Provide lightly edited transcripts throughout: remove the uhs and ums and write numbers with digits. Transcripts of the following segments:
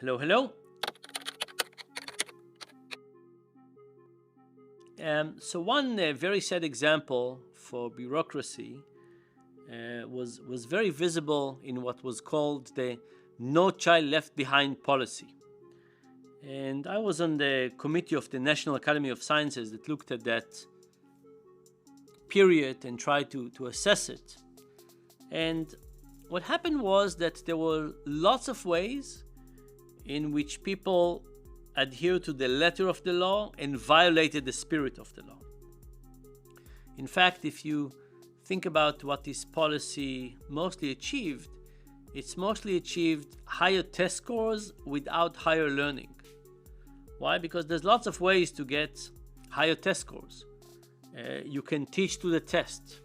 Hello, hello. So one very sad example for bureaucracy was very visible in what was called the No Child Left Behind policy. And I was on the committee of the National Academy of Sciences that looked at that period and tried to assess it. And what happened was that there were lots of ways in which people adhered to the letter of the law and violated the spirit of the law. In fact, if you think about what this policy mostly achieved, it's mostly achieved higher test scores without higher learning. Why? Because there's lots of ways to get higher test scores. You can teach to the test.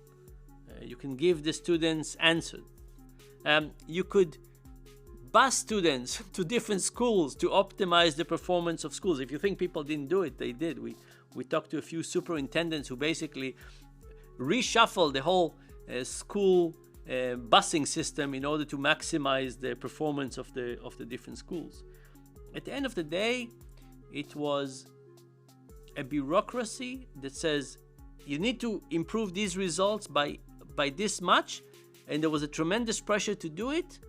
You can give the students answers. You could bus students to different schools to optimize the performance of schools. If you think people didn't do it, they did. We talked to a few superintendents who basically reshuffled the whole school busing system in order to maximize the performance of the different schools. At the end of the day, it was a bureaucracy that says you need to improve these results by this much, and there was a tremendous pressure to do it,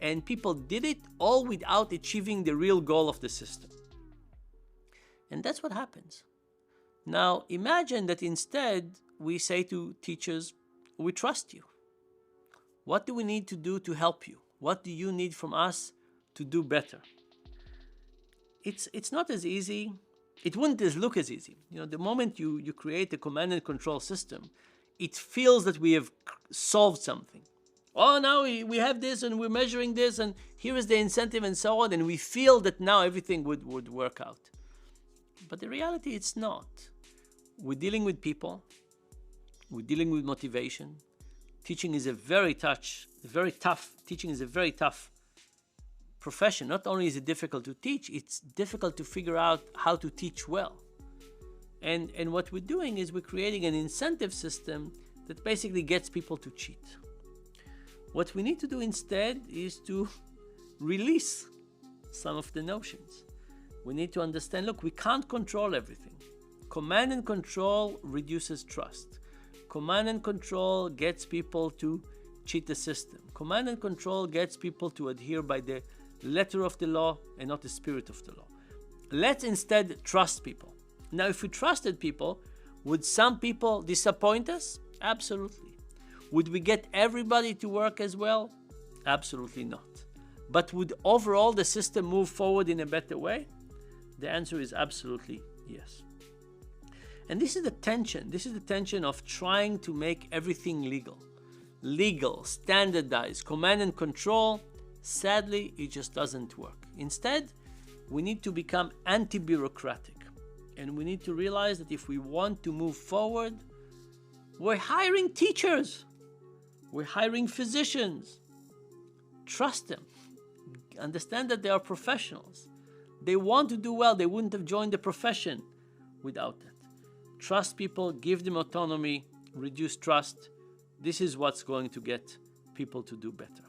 and people did it all without achieving the real goal of the system. And that's what happens. Now imagine that instead we say to teachers, we trust you. What do we need to do to help you? What do you need from us to do better? It's not as easy. It wouldn't look as easy. The moment you create a command and control system, it feels that we have solved something. Oh, now we have this and we're measuring this and here is the incentive and so on, and we feel that now everything would work out. But the reality, it's not. We're dealing with people. We're dealing with motivation. Teaching is a very tough profession. Not only is it difficult to teach, it's difficult to figure out how to teach well. And what we're doing is we're creating an incentive system that basically gets people to cheat. What we need to do instead is to release some of the notions. We need to understand, look, we can't control everything. Command and control reduces trust. Command and control gets people to cheat the system. Command and control gets people to adhere by the letter of the law and not the spirit of the law. Let's instead trust people. Now, if we trusted people, would some people disappoint us? Absolutely. Would we get everybody to work as well? Absolutely not. But would overall the system move forward in a better way? The answer is absolutely yes. And this is the tension. This is the tension of trying to make everything legal. Legal, standardized, command and control. Sadly, it just doesn't work. Instead, we need to become anti-bureaucratic. And we need to realize that if we want to move forward, we're hiring teachers. We're hiring physicians. Trust them. Understand that they are professionals. They want to do well. They wouldn't have joined the profession without that. Trust people, give them autonomy, reduce trust. This is what's going to get people to do better.